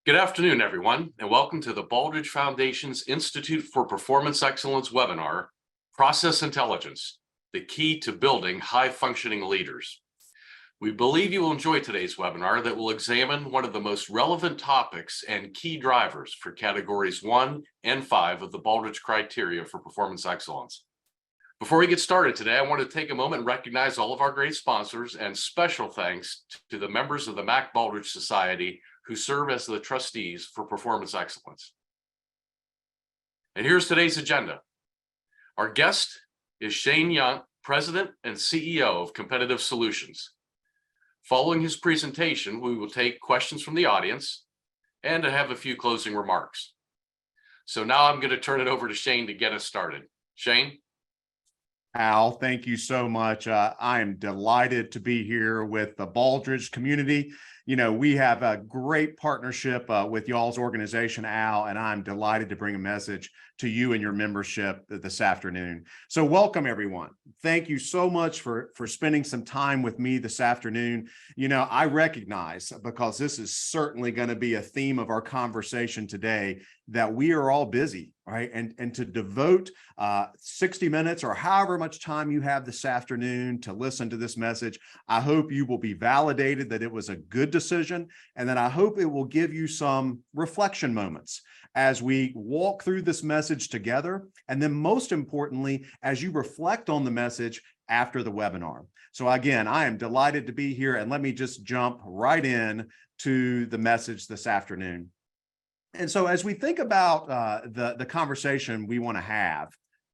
Good afternoon, everyone, and welcome to the Baldrige Foundation's Institute for Performance Excellence webinar, Process Intelligence, the Key to Building High-Functioning Leaders. We believe you will enjoy today's webinar that will examine one of the most relevant topics and key drivers for categories 1 and 5 of the Baldrige criteria for performance excellence. Before we get started today, I want to take a moment and recognize all of our great sponsors and special thanks to the members of the Mac Baldrige Society who serve as the trustees for performance excellence. And here's today's agenda. Our guest is Shane Yount, President and CEO of Competitive Solutions. Following his presentation, we will take questions from the audience and have a few closing remarks. So now I'm going to turn it over to Shane to get us started. Shane? Al, thank you so much. I am delighted to be here with the Baldrige community. You know, we have a great partnership with y'all's organization, Al, and I'm delighted to bring a message to you and your membership this afternoon. So welcome, everyone. Thank you so much for spending some time with me this afternoon. You know, I recognize, because this is certainly going to be a theme of our conversation today, that we are all busy, right? And to devote 60 minutes or however much time you have this afternoon to listen to this message, I hope you will be validated that it was a good decision, and then I hope it will give you some reflection moments as we walk through this message together, and then most importantly, as you reflect on the message after the webinar. So again, I am delighted to be here, and let me just jump right in to the message this afternoon. And so as we think about the conversation we want to have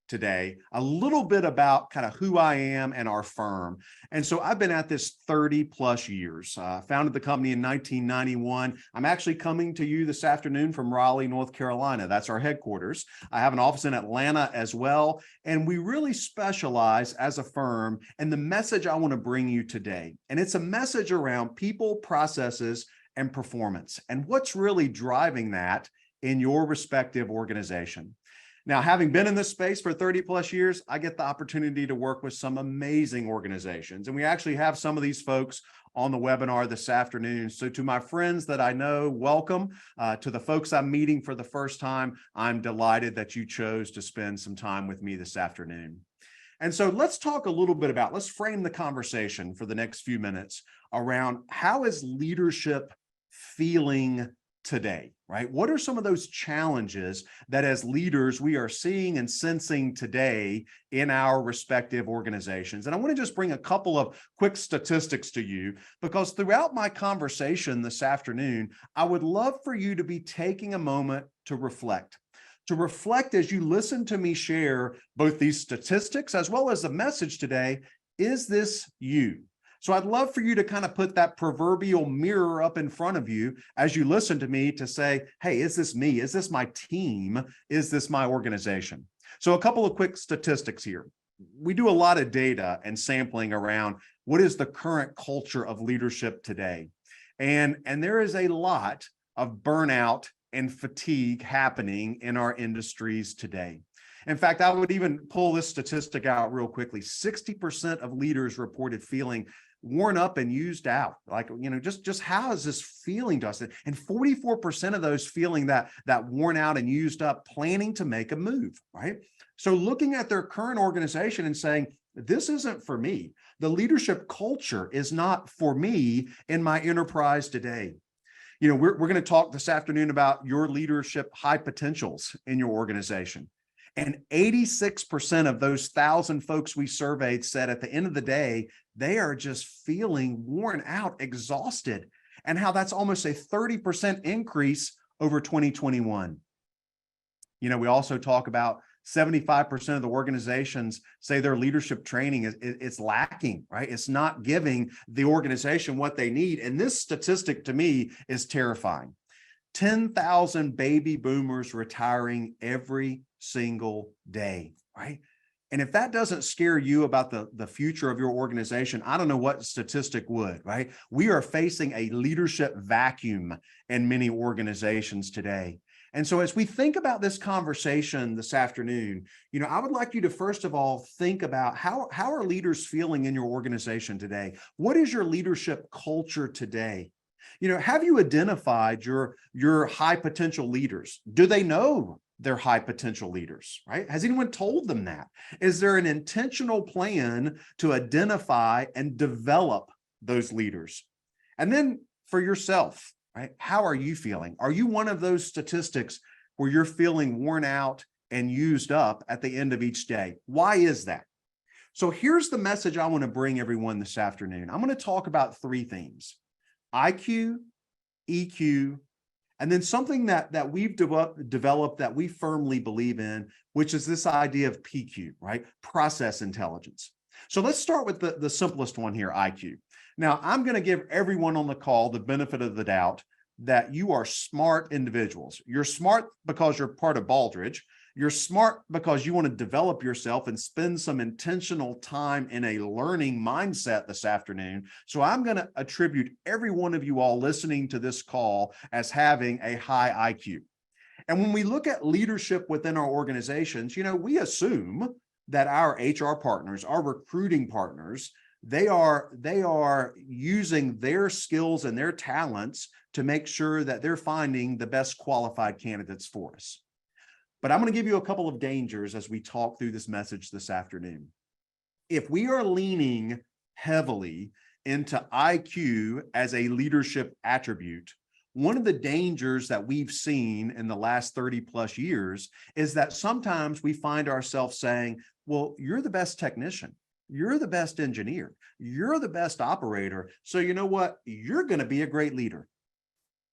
today, a little bit about kind of who I am and our firm. And so I've been at this 30 plus years, founded the company in 1991. I'm actually coming to you this afternoon from Raleigh, North Carolina. That's our headquarters. I have an office in Atlanta as well. And we really specialize as a firm in the message I want to bring you today. And it's a message around people, processes, and performance, and what's really driving that in your respective organization. Now, having been in this space for 30 plus years, I get the opportunity to work with some amazing organizations. And we actually have some of these folks on the webinar this afternoon. So to my friends that I know, welcome. To the folks I'm meeting for the first time, I'm delighted that you chose to spend some time with me this afternoon. And so let's talk a little bit about, let's frame the conversation for the next few minutes around how is leadership feeling today, right? What are some of those challenges that as leaders we are seeing and sensing today in our respective organizations? And I want to just bring a couple of quick statistics to you, because throughout my conversation this afternoon, I would love for you to be taking a moment to reflect as you listen to me share both these statistics as well as the message today. Is this you? So I'd love for you to kind of put that proverbial mirror up in front of you as you listen to me to say, hey, is this me? Is this my team? Is this my organization? So a couple of quick statistics here. We do a lot of data and sampling around what is the current culture of leadership today. And there is a lot of burnout and fatigue happening in our industries today. In fact, I would even pull this statistic out real quickly. 60% of leaders reported feeling worn up and used out. Like, you know, just how is this feeling to us? And 44% of those feeling that worn out and used up, planning to make a move, right? So looking at their current organization and saying, this isn't for me. The leadership culture is not for me in my enterprise today. You know, we're going to talk this afternoon about your leadership high potentials in your organization. And 86% of those 1,000 folks we surveyed said at the end of the day, they are just feeling worn out, exhausted, and how that's almost a 30% increase over 2021. You know, we also talk about 75% of the organizations say their leadership training is lacking, right? It's not giving the organization what they need. And this statistic to me is terrifying. 10,000 baby boomers retiring every single day, right? And if that doesn't scare you about the future of your organization, I don't know what statistic would, right? We are facing a leadership vacuum in many organizations today. And so as we think about this conversation this afternoon, you know, I would like you to first of all think about how are leaders feeling in your organization today? What is your leadership culture today? Have you identified your high potential leaders? Do they know they're high potential leaders, right? Has anyone told them that? Is there an intentional plan to identify and develop those leaders? And then for yourself, right? How are you feeling? Are you one of those statistics where you're feeling worn out and used up at the end of each day? Why is that? So here's the message I want to bring everyone this afternoon. I'm going to talk about three themes: IQ, EQ, and then something that we've developed that we firmly believe in, which is this idea of PQ, right? Process intelligence. So let's start with the simplest one here, IQ. Now, I'm going to give everyone on the call the benefit of the doubt that you are smart individuals. You're smart because you're part of Baldrige. You're smart because you want to develop yourself and spend some intentional time in a learning mindset this afternoon. So I'm going to attribute every one of you all listening to this call as having a high IQ. And when we look at leadership within our organizations, we assume that our HR partners, our recruiting partners, they are using their skills and their talents to make sure that they're finding the best qualified candidates for us. But I'm going to give you a couple of dangers as we talk through this message this afternoon. If we are leaning heavily into IQ as a leadership attribute, one of the dangers that we've seen in the last 30 plus years is that sometimes we find ourselves saying, well, you're the best technician. You're the best engineer. You're the best operator. So you know what? You're going to be a great leader.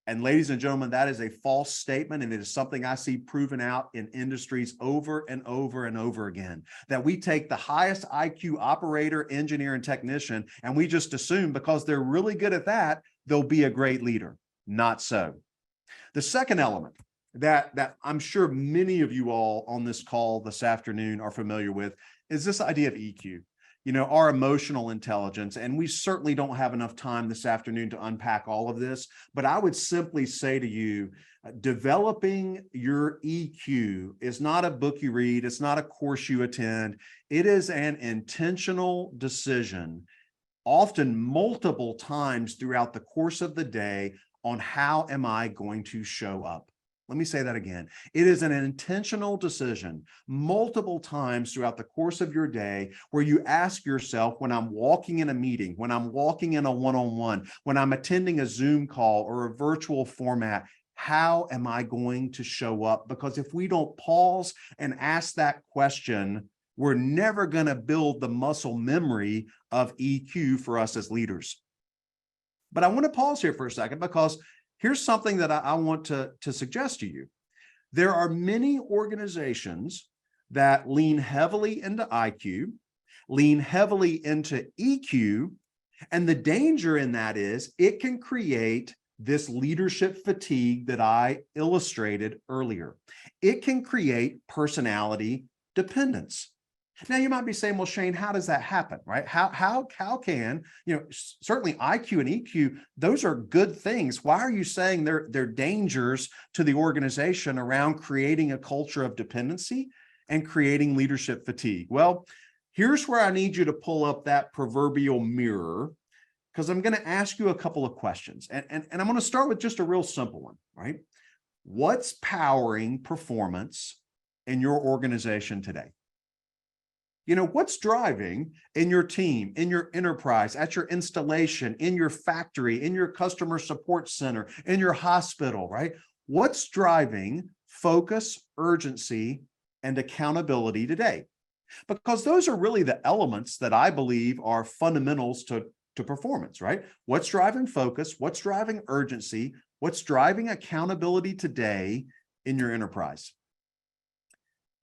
And ladies and gentlemen, that is a false statement. And it is something I see proven out in industries over and over and over again, that we take the highest IQ operator, engineer, and technician, and we just assume because they're really good at that, they'll be a great leader. Not so. The second element that I'm sure many of you all on this call this afternoon are familiar with is this idea of EQ. Our emotional intelligence, and we certainly don't have enough time this afternoon to unpack all of this, but I would simply say to you, developing your EQ is not a book you read. It's not a course you attend. It is an intentional decision, often multiple times throughout the course of the day, on how am I going to show up. Let me say that again. It is an intentional decision multiple times throughout the course of your day where you ask yourself, when I'm walking in a meeting, when I'm walking in a one-on-one, when I'm attending a Zoom call or a virtual format, how am I going to show up? Because if we don't pause and ask that question, we're never going to build the muscle memory of EQ for us as leaders. But I want to pause here for a second because here's something that I want to suggest to you. There are many organizations that lean heavily into IQ, lean heavily into EQ, and the danger in that is it can create this leadership fatigue that I illustrated earlier. It can create personality dependence. Now you might be saying, well, Shane, how does that happen, right? How can, certainly IQ and EQ, those are good things. Why are you saying they're dangers to the organization around creating a culture of dependency and creating leadership fatigue? Well, here's where I need you to pull up that proverbial mirror, because I'm going to ask you a couple of questions. And I'm going to start with just a real simple one, right? What's powering performance in your organization today? What's driving in your team, in your enterprise, at your installation, in your factory, in your customer support center, in your hospital, right? What's driving focus, urgency, and accountability today? Because those are really the elements that I believe are fundamentals to performance, right? What's driving focus? What's driving urgency? What's driving accountability today in your enterprise?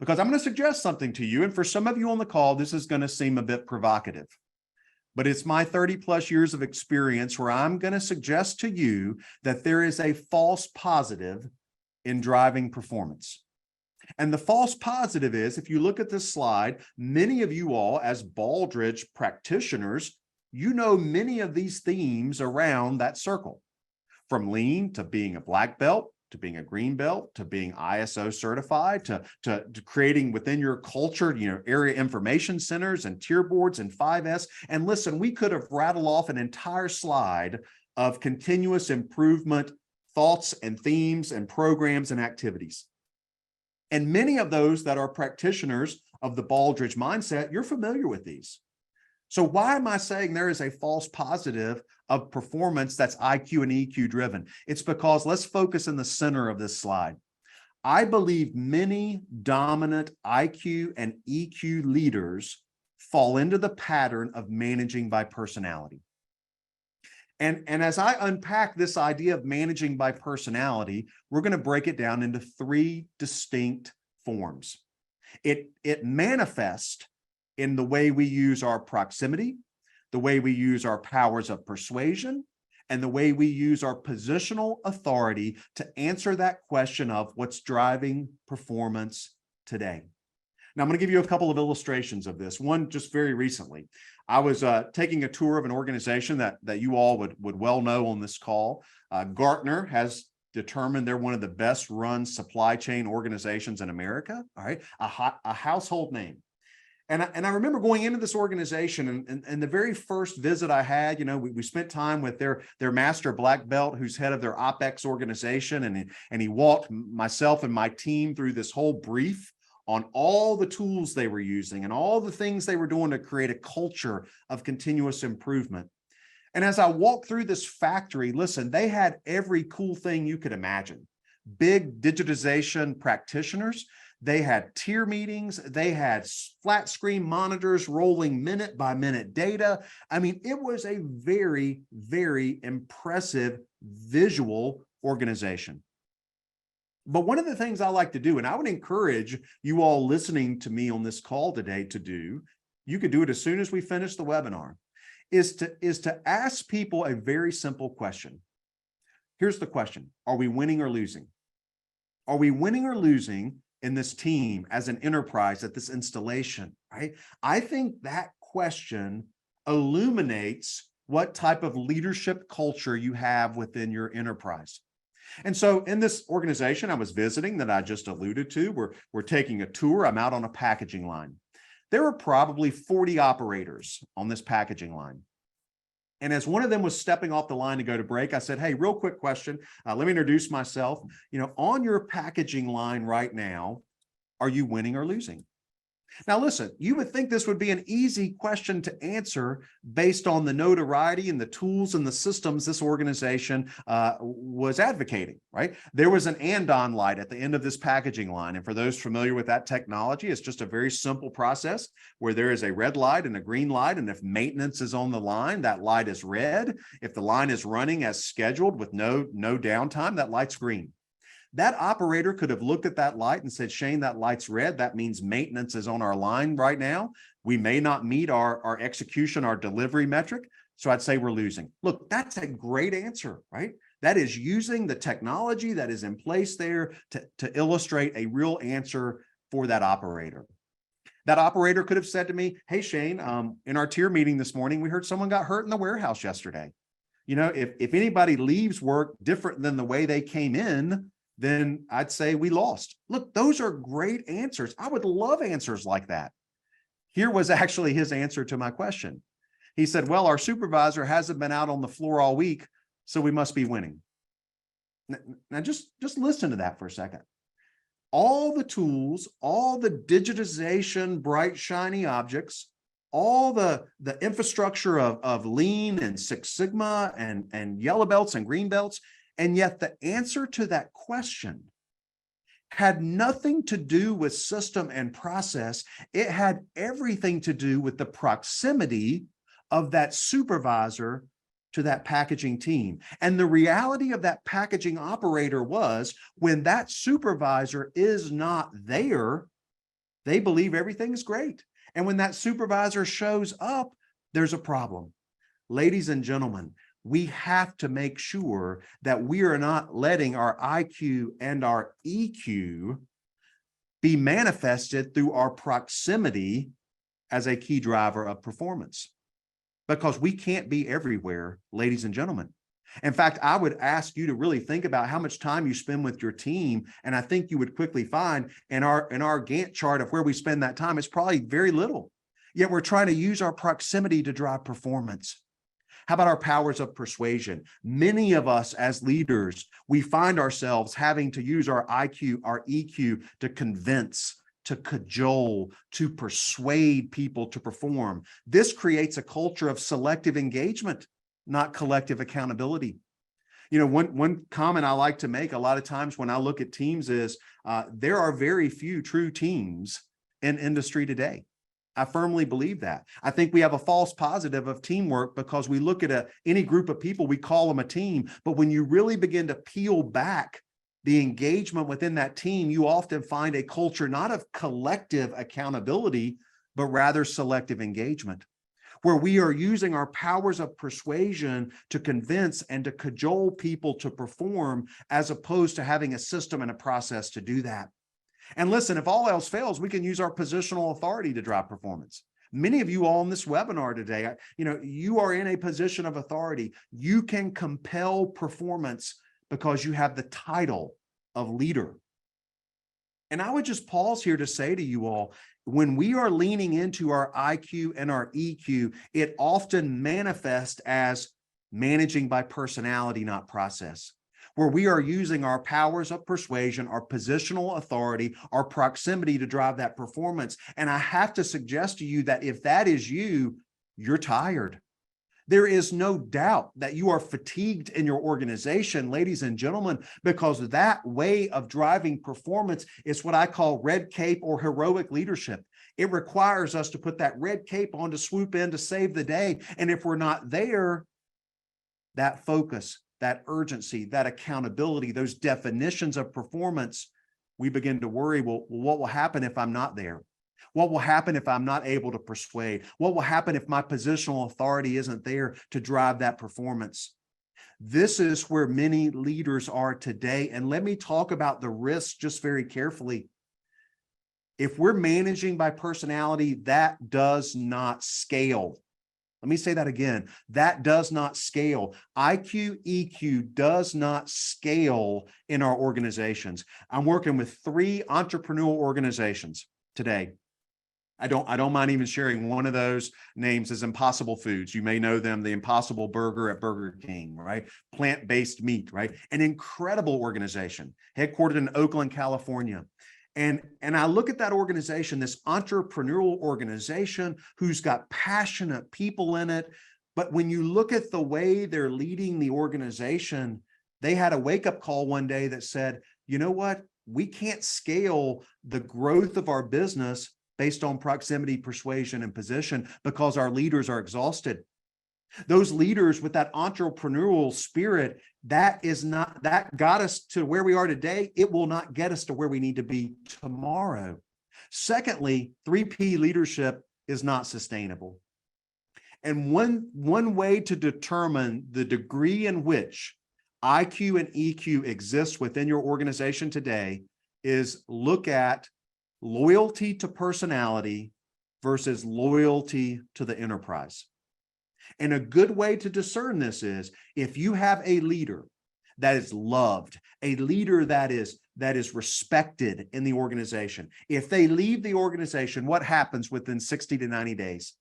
Because I'm going to suggest something to you, and for some of you on the call, this is going to seem a bit provocative, but it's my 30 plus years of experience where I'm going to suggest to you that there is a false positive in driving performance. And the false positive is, if you look at this slide, many of you all as Baldrige practitioners, many of these themes around that circle, from lean to being a black belt, to being a green belt, to being ISO certified, to creating within your culture, area information centers and tier boards and 5S. And listen, we could have rattled off an entire slide of continuous improvement thoughts and themes and programs and activities. And many of those that are practitioners of the Baldrige mindset, you're familiar with these. So why am I saying there is a false positive of performance that's IQ and EQ driven? It's because let's focus in the center of this slide. I believe many dominant IQ and EQ leaders fall into the pattern of managing by personality. And as I unpack this idea of managing by personality, we're going to break it down into three distinct forms. It manifests in the way we use our proximity, the way we use our powers of persuasion, and the way we use our positional authority to answer that question of what's driving performance today. Now, I'm going to give you a couple of illustrations of this. One just very recently. I was taking a tour of an organization that you all would well know on this call. Gartner has determined they're one of the best run supply chain organizations in America. All right, a household name. And I remember going into this organization and the very first visit I had, we spent time with their master black belt, who's head of their OpEx organization. And he walked myself and my team through this whole brief on all the tools they were using and all the things they were doing to create a culture of continuous improvement. And as I walked through this factory, listen, they had every cool thing you could imagine. Big digitization practitioners. They had tier meetings. They had flat screen monitors rolling minute by minute data. I mean, it was a very, very impressive visual organization. But one of the things I like to do, and I would encourage you all listening to me on this call today to do, you could do it as soon as we finish the webinar, is to ask people a very simple question. Here's the question. Are we winning or losing? Are we winning or losing in this team, as an enterprise, at this installation, right? I think that question illuminates what type of leadership culture you have within your enterprise. And so in this organization I was visiting that I just alluded to, we're taking a tour. I'm out on a packaging line. There were probably 40 operators on this packaging line. And as one of them was stepping off the line to go to break, I said, hey, real quick question. Let me introduce myself. On your packaging line right now, are you winning or losing? Now, listen, you would think this would be an easy question to answer based on the notoriety and the tools and the systems this organization was advocating, right? There was an andon light at the end of this packaging line. And for those familiar with that technology, it's just a very simple process where there is a red light and a green light. And if maintenance is on the line, that light is red. If the line is running as scheduled with no downtime, that light's green. That operator could have looked at that light and said, Shane, that light's red. That means maintenance is on our line right now. We may not meet our execution, our delivery metric. So I'd say we're losing. Look, that's a great answer, right? That is using the technology that is in place there to illustrate a real answer for that operator. That operator could have said to me, hey, Shane, in our tier meeting this morning, we heard someone got hurt in the warehouse yesterday. If anybody leaves work different than the way they came in, then I'd say we lost. Look, those are great answers. I would love answers like that. Here was actually his answer to my question. He said, well, our supervisor hasn't been out on the floor all week, so we must be winning. Now just listen to that for a second. All the tools, all the digitization, bright, shiny objects, all the infrastructure of Lean and Six Sigma and yellow belts and green belts, and yet the answer to that question had nothing to do with system and process. It had everything to do with the proximity of that supervisor to that packaging team. And the reality of that packaging operator was when that supervisor is not there, they believe everything is great. And when that supervisor shows up, there's a problem. Ladies and gentlemen, we have to make sure that we are not letting our IQ and our EQ be manifested through our proximity as a key driver of performance, because we can't be everywhere, ladies and gentlemen. In fact, I would ask you to really think about how much time you spend with your team. And I think you would quickly find in our Gantt chart of where we spend that time, it's probably very little. Yet we're trying to use our proximity to drive performance. How about our powers of persuasion? Many of us as leaders, we find ourselves having to use our IQ, our EQ to convince, to cajole, to persuade people to perform. This creates a culture of selective engagement, not collective accountability. You know, one comment I like to make a lot of times when I look at teams is there are very few true teams in industry today. I firmly believe that. I think we have a false positive of teamwork because we look at any group of people, we call them a team. But when you really begin to peel back the engagement within that team, you often find a culture not of collective accountability, but rather selective engagement, where we are using our powers of persuasion to convince and to cajole people to perform, as opposed to having a system and a process to do that. And listen, if all else fails, we can use our positional authority to drive performance. Many of you all in this webinar today, you are in a position of authority. You can compel performance because you have the title of leader. And I would just pause here to say to you all, when we are leaning into our IQ and our EQ, it often manifests as managing by personality, not process, where we are using our powers of persuasion, our positional authority, our proximity to drive that performance. And I have to suggest to you that if that is you, you're tired. There is no doubt that you are fatigued in your organization, ladies and gentlemen, because that way of driving performance is what I call red cape or heroic leadership. It requires us to put that red cape on to swoop in to save the day. And if we're not there, that focus, that urgency, that accountability, those definitions of performance, we begin to worry, well, what will happen if I'm not there? What will happen if I'm not able to persuade? What will happen if my positional authority isn't there to drive that performance? This is where many leaders are today. And let me talk about the risks just very carefully. If we're managing by personality, that does not scale. Let me say that again. That does not scale. IQ, EQ does not scale in our organizations. I'm working with 3 entrepreneurial organizations today. I don't mind even sharing one of those names is Impossible Foods. You may know them, the Impossible Burger at Burger King, right? Plant-based meat, right? An incredible organization headquartered in Oakland, California. And I look at that organization, this entrepreneurial organization who's got passionate people in it. But when you look at the way they're leading the organization, they had a wake-up call one day that said, you know what? We can't scale the growth of our business based on proximity, persuasion, and position because our leaders are exhausted. Those leaders with that entrepreneurial spirit, that got us to where we are today. It will not get us to where we need to be tomorrow. Secondly, 3P leadership is not sustainable. And one way to determine the degree in which IQ and EQ exists within your organization today is look at loyalty to personality versus loyalty to the enterprise. And a good way to discern this is if you have a leader that is loved, a leader that is respected in the organization. If they leave the organization, what happens within 60 to 90 days?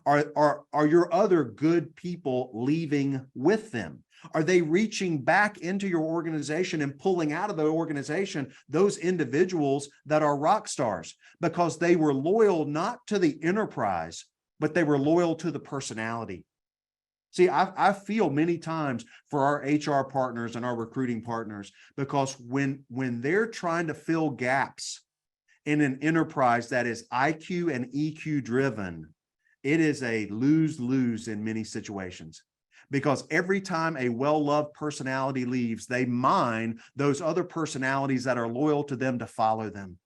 Are your other good people leaving with them? Are they reaching back into your organization and pulling out of the organization those individuals that are rock stars because they were loyal not to the enterprise, but they were loyal to the personality? See, I feel many times for our HR partners and our recruiting partners, because when they're trying to fill gaps in an enterprise that is IQ and EQ driven, it is a lose-lose in many situations. Because every time a well-loved personality leaves, they mine those other personalities that are loyal to them to follow them.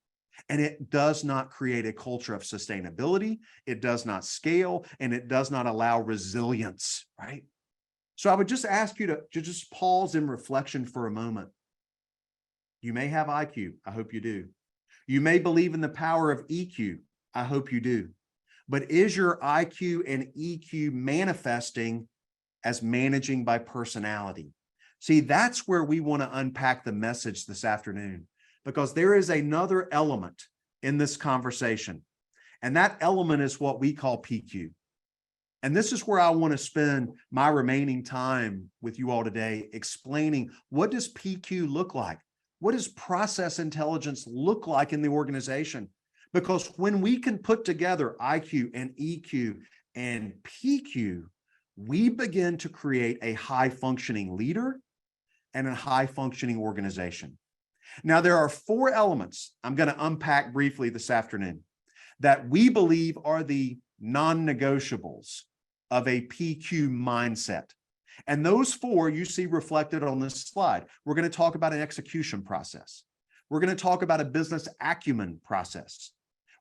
And it does not create a culture of sustainability. It does not scale, and it does not allow resilience, right? So I would just ask you to just pause in reflection for a moment. You may have IQ. I hope you do. You may believe in the power of EQ. I hope you do. But is your IQ and EQ manifesting as managing by personality? See, that's where we want to unpack the message this afternoon, because there is another element in this conversation, and that element is what we call PQ. And this is where I want to spend my remaining time with you all today, explaining what does PQ look like? What does process intelligence look like in the organization? Because when we can put together IQ and EQ and PQ, we begin to create a high functioning leader and a high functioning organization. Now, there are 4 elements I'm going to unpack briefly this afternoon that we believe are the non-negotiables of a PQ mindset. And those 4 you see reflected on this slide. We're going to talk about an execution process. We're going to talk about a business acumen process.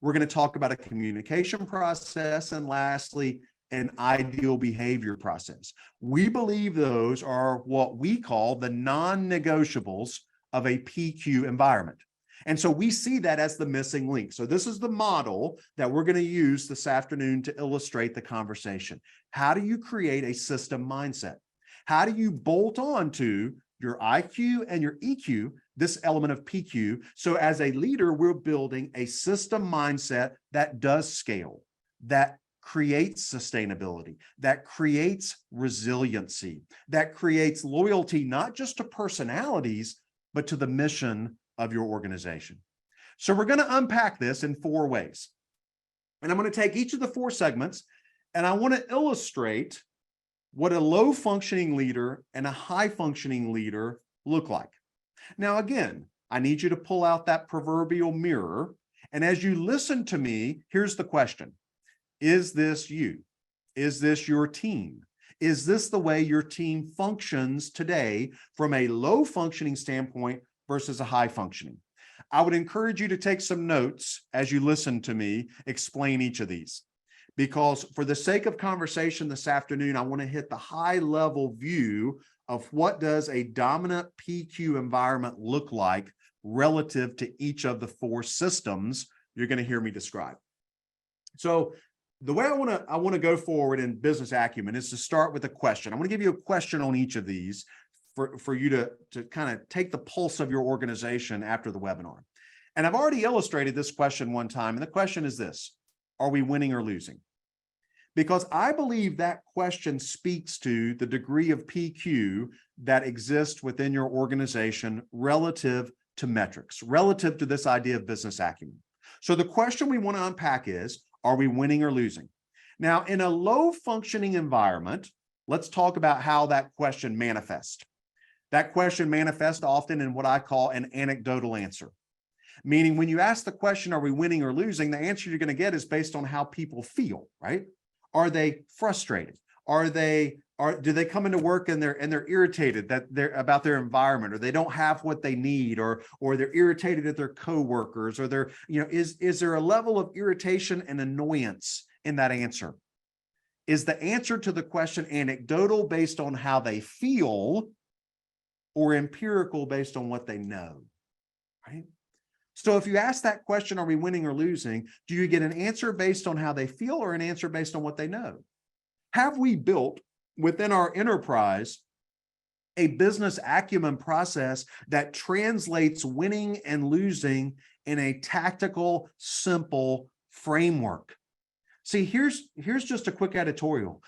We're going to talk about a communication process. And lastly, an ideal behavior process. We believe those are what we call the non-negotiables of a PQ environment. And so we see that as the missing link. So this is the model that we're going to use this afternoon to illustrate the conversation. How do you create a system mindset? How do you bolt on to your IQ and your EQ, this element of PQ? So as a leader, we're building a system mindset that does scale, that creates sustainability, that creates resiliency, that creates loyalty, not just to personalities, but to the mission of your organization. So we're going to unpack this in 4 ways. And I'm going to take each of the 4 segments, and I want to illustrate what a low functioning leader and a high functioning leader look like. Now, again, I need you to pull out that proverbial mirror. And as you listen to me, here's the question. Is this you? Is this your team? Is this the way your team functions today from a low functioning standpoint versus a high functioning? I would encourage you to take some notes as you listen to me explain each of these, because for the sake of conversation this afternoon, I want to hit the high level view of what does a dominant PQ environment look like relative to each of the 4 systems you're going to hear me describe. So the way I want to go forward in business acumen is to start with a question. I'm going to give you a question on each of these for you to kind of take the pulse of your organization after the webinar. And I've already illustrated this question one time. And the question is this: are we winning or losing? Because I believe that question speaks to the degree of PQ that exists within your organization relative to metrics, relative to this idea of business acumen. So the question we want to unpack is, are we winning or losing? Now, in a low functioning environment, let's talk about how that question manifests. That question manifests often in what I call an anecdotal answer. Meaning when you ask the question, are we winning or losing? The answer you're going to get is based on how people feel, right? Are they frustrated? Do they come into work and they're irritated that they're about their environment, or they don't have what they need, or they're irritated at their coworkers, or they're, is there a level of irritation and annoyance in that answer? Is the answer to the question anecdotal based on how they feel, or empirical based on what they know, right? So if you ask that question, are we winning or losing? Do you get an answer based on how they feel, or an answer based on what they know? Have we built within our enterprise a business acumen process that translates winning and losing in a tactical, simple framework? See, here's just a quick editorial.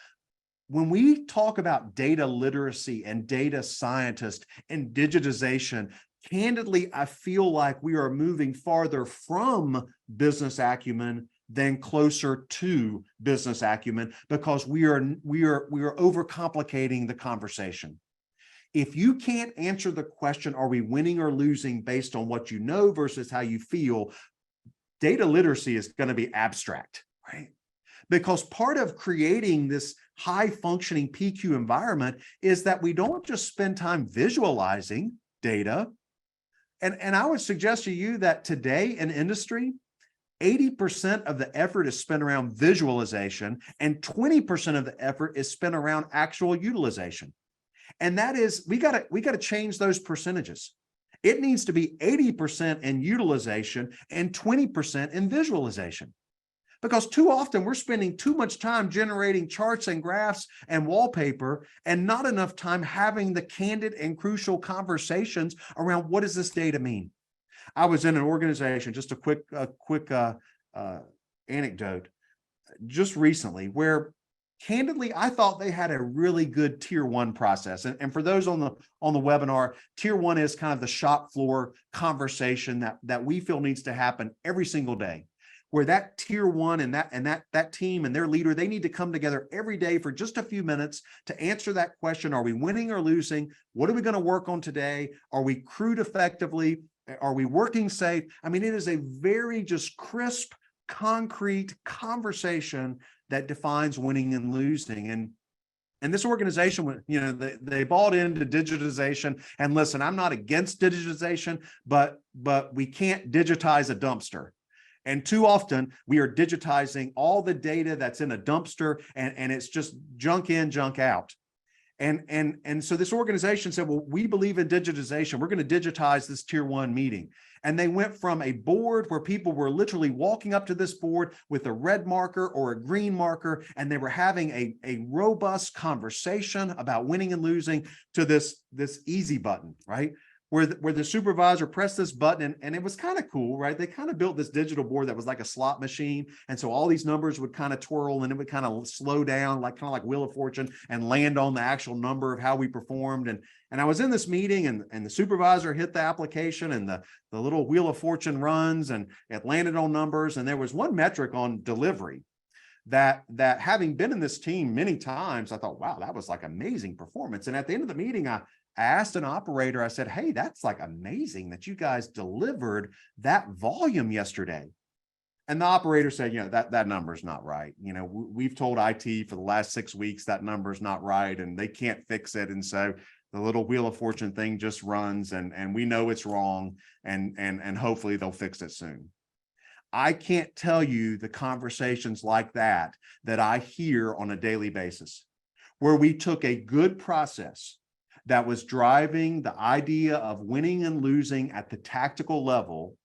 When we talk about data literacy and data scientists and digitization, candidly, I feel like we are moving farther from business acumen than closer to business acumen, because we are overcomplicating the conversation. If you can't answer the question, are we winning or losing based on what you know versus how you feel, data literacy is going to be abstract, right? Because part of creating this high functioning PQ environment is that we don't just spend time visualizing data. And I would suggest to you that today in industry, 80% of the effort is spent around visualization, and 20% of the effort is spent around actual utilization. And that is, we got to change those percentages. It needs to be 80% in utilization and 20% in visualization. Because too often we're spending too much time generating charts and graphs and wallpaper, and not enough time having the candid and crucial conversations around what does this data mean. I was in an organization, just a quick anecdote, just recently, where candidly, I thought they had a really good tier one process. And for those on the webinar, tier one is kind of the shop floor conversation that we feel needs to happen every single day, where that tier one and that team and their leader, they need to come together every day for just a few minutes to answer that question. Are we winning or losing? What are we going to work on today? Are we crewed effectively? Are we working safe? I mean, it is a very just crisp, concrete conversation that defines winning and losing. And this organization, you know, they bought into digitization. And listen, I'm not against digitization, but we can't digitize a dumpster. And too often we are digitizing all the data that's in a dumpster, and it's just junk in, junk out. And so this organization said, well, we believe in digitization. We're going to digitize this tier one meeting. And they went from a board where people were literally walking up to this board with a red marker or a green marker, and they were having a robust conversation about winning and losing, to this easy button, right? Where the supervisor pressed this button, and it was kind of cool, right? They kind of built this digital board that was like a slot machine. And so all these numbers would kind of twirl, and it would kind of slow down, like kind of like Wheel of Fortune, and land on the actual number of how we performed. And I was in this meeting, and the supervisor hit the application, and the little Wheel of Fortune runs, and it landed on numbers. And there was one metric on delivery that having been in this team many times, I thought, wow, that was like amazing performance. And at the end of the meeting, I asked an operator, I said, hey, that's like amazing that you guys delivered that volume yesterday. And the operator said, you know, that number's not right. You know, we've told IT for the last 6 weeks that number's not right, and they can't fix it. And so the little Wheel of Fortune thing just runs, and we know it's wrong, and hopefully they'll fix it soon. I can't tell you the conversations like that I hear on a daily basis, where we took a good process that was driving the idea of winning and losing at the tactical level,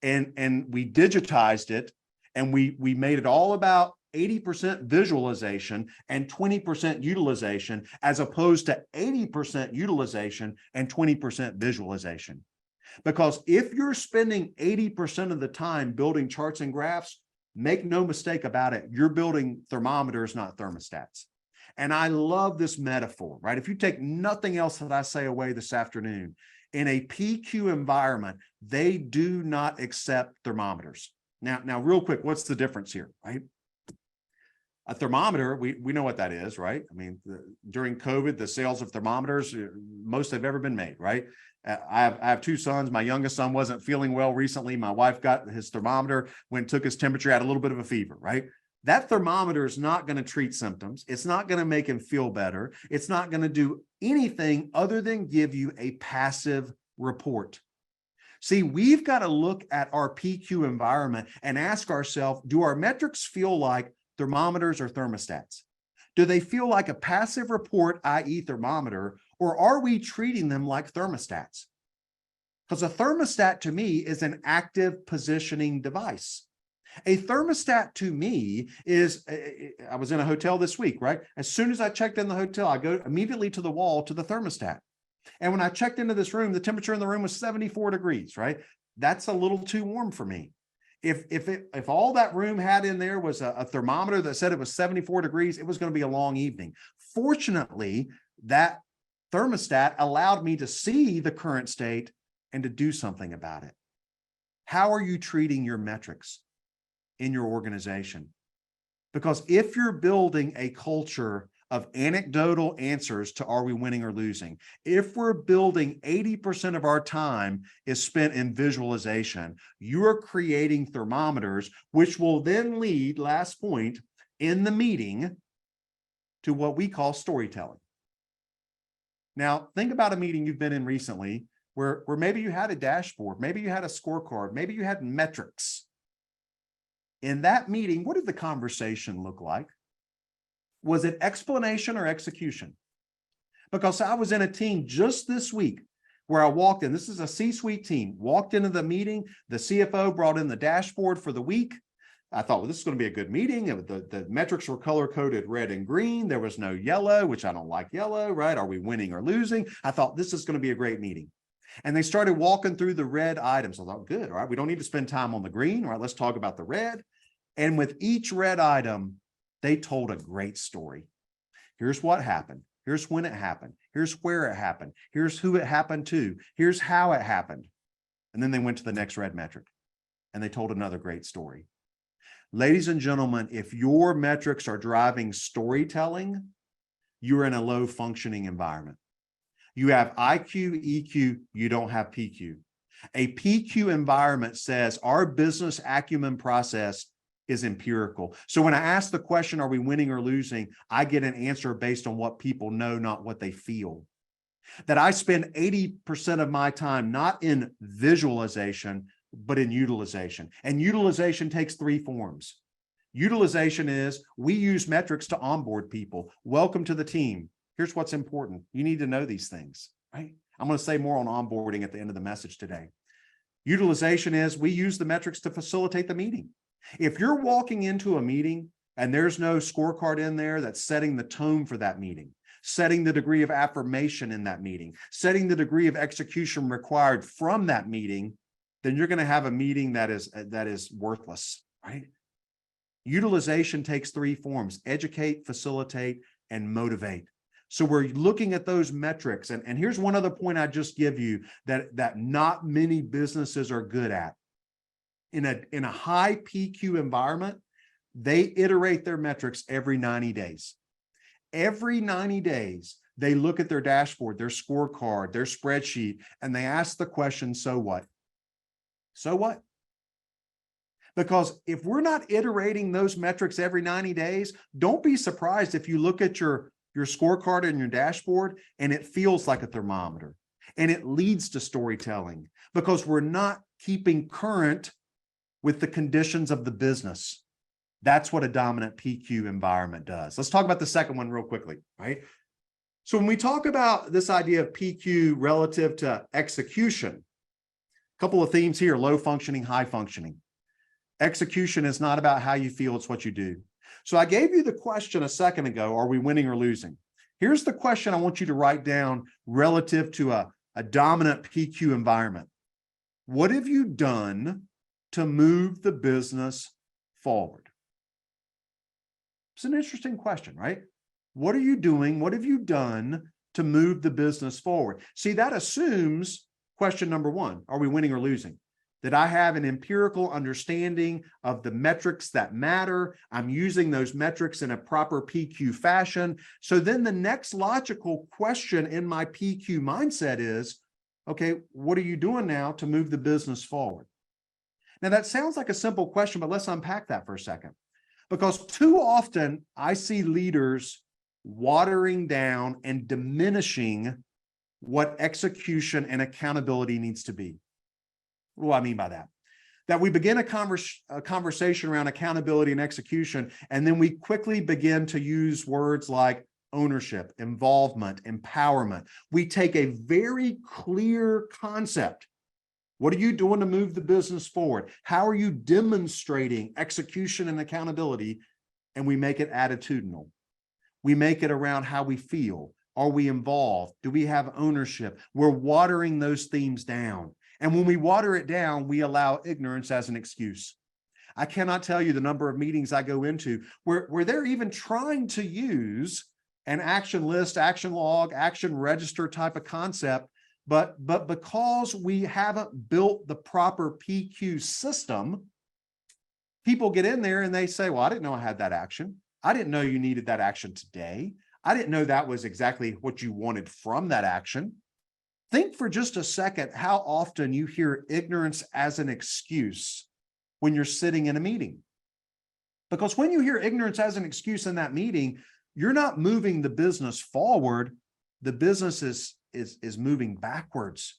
and we digitized it, and we made it all about 80% visualization and 20% utilization, as opposed to 80% utilization and 20% visualization. Because if you're spending 80% of the time building charts and graphs, make no mistake about it, you're building thermometers, not thermostats. And I love this metaphor, right? If you take nothing else that I say away this afternoon, in a PQ environment, they do not accept thermometers. Now, real quick, what's the difference here, right? A thermometer, we know what that is, right? I mean, during COVID, the sales of thermometers, most have ever been made, right? I have 2 sons. My youngest son wasn't feeling well recently. My wife got his thermometer, took his temperature, had a little bit of a fever, right? That thermometer is not going to treat symptoms. It's not going to make him feel better. It's not going to do anything other than give you a passive report. See, we've got to look at our PQ environment and ask ourselves, do our metrics feel like thermometers or thermostats? Do they feel like a passive report, i.e. thermometer, or are we treating them like thermostats? Because a thermostat to me is an active positioning device. A thermostat to me is, I was in a hotel this week, right? As soon as I checked in the hotel, I go immediately to the wall to the thermostat. And when I checked into this room, the temperature in the room was 74 degrees, right? That's a little too warm for me. If all that room had in there was a thermometer that said it was 74 degrees, it was going to be a long evening. Fortunately, that thermostat allowed me to see the current state and to do something about it. How are you treating your metrics in your organization? Because if you're building a culture of anecdotal answers to are we winning or losing, if we're building 80% of our time is spent in visualization, you're creating thermometers, which will then lead, last point, in the meeting, to what we call storytelling. Now, think about a meeting you've been in recently where maybe you had a dashboard, maybe you had a scorecard, maybe you had metrics. In that meeting, what did the conversation look like? Was it explanation or execution? Because I was in a team just this week where I walked in, this is a C-suite team, walked into the meeting, the CFO brought in the dashboard for the week. I thought, well, this is going to be a good meeting. The metrics were color-coded red and green. There was no yellow, which I don't like yellow, right? Are we winning or losing? I thought this is going to be a great meeting. And they started walking through the red items. I thought, good, all right, we don't need to spend time on the green. All right, let's talk about the red. And with each red item, They told a great story. Here's what happened. Here's when it happened. Here's where it happened. Here's who it happened to. Here's how it happened. And then they went to the next red metric and they told another great story. Ladies and gentlemen, if your metrics are driving storytelling, you're in a low functioning environment. You have IQ, EQ, you don't have PQ. A PQ environment says our business acumen process is empirical. So when I ask the question, are we winning or losing? I get an answer based on what people know, not what they feel. That I spend 80% of my time not in visualization, but in utilization. And utilization takes three forms. Utilization is we use metrics to onboard people. Welcome to the team. Here's what's important. You need to know these things, right? I'm going to say more on onboarding at the end of the message today. Utilization is we use the metrics to facilitate the meeting. If you're walking into a meeting and there's no scorecard in there that's setting the tone for that meeting, setting the degree of affirmation in that meeting, setting the degree of execution required from that meeting, then you're going to have a meeting that is worthless, right? Utilization takes three forms: educate, facilitate, and motivate. So we're looking at those metrics. And here's one other point I just give you that not many businesses are good at. In a high PQ environment, they iterate their metrics every 90 days. Every 90 days, they look at their dashboard, their scorecard, their spreadsheet, and they ask the question, so what? So what? Because if we're not iterating those metrics every 90 days, don't be surprised if you look at your scorecard and your dashboard and it feels like a thermometer and it leads to storytelling because we're not keeping current with the conditions of the business. That's what a dominant PQ environment does. Let's talk about the second one real quickly, right? So when we talk about this idea of PQ relative to execution, a couple of themes here: low functioning, high functioning. Execution is not about how you feel, it's what you do. So I gave you the question a second ago, are we winning or losing? Here's the question I want you to write down relative to a dominant PQ environment. What have you done to move the business forward? It's an interesting question, right? What are you doing? What have you done to move the business forward? See, that assumes question number one, are we winning or losing? That I have an empirical understanding of the metrics that matter. I'm using those metrics in a proper PQ fashion. So then the next logical question in my PQ mindset is, okay, what are you doing now to move the business forward? Now that sounds like a simple question, but let's unpack that for a second. Because too often I see leaders watering down and diminishing what execution and accountability needs to be. What do I mean by that? That we begin a conversation around accountability and execution, and then we quickly begin to use words like ownership, involvement, empowerment. We take a very clear concept. What are you doing to move the business forward? How are you demonstrating execution and accountability? And we make it attitudinal. We make it around how we feel. Are we involved? Do we have ownership? We're watering those themes down. And when we water it down, we allow ignorance as an excuse. I cannot tell you the number of meetings I go into where they're even trying to use an action list, action log, action register type of concept, but because we haven't built the proper PQ system, people get in there and they say, well, I didn't know I had that action. I didn't know you needed that action today. I didn't know that was exactly what you wanted from that action. Think for just a second how often you hear ignorance as an excuse when you're sitting in a meeting. Because when you hear ignorance as an excuse in that meeting, you're not moving the business forward. The business is moving backwards.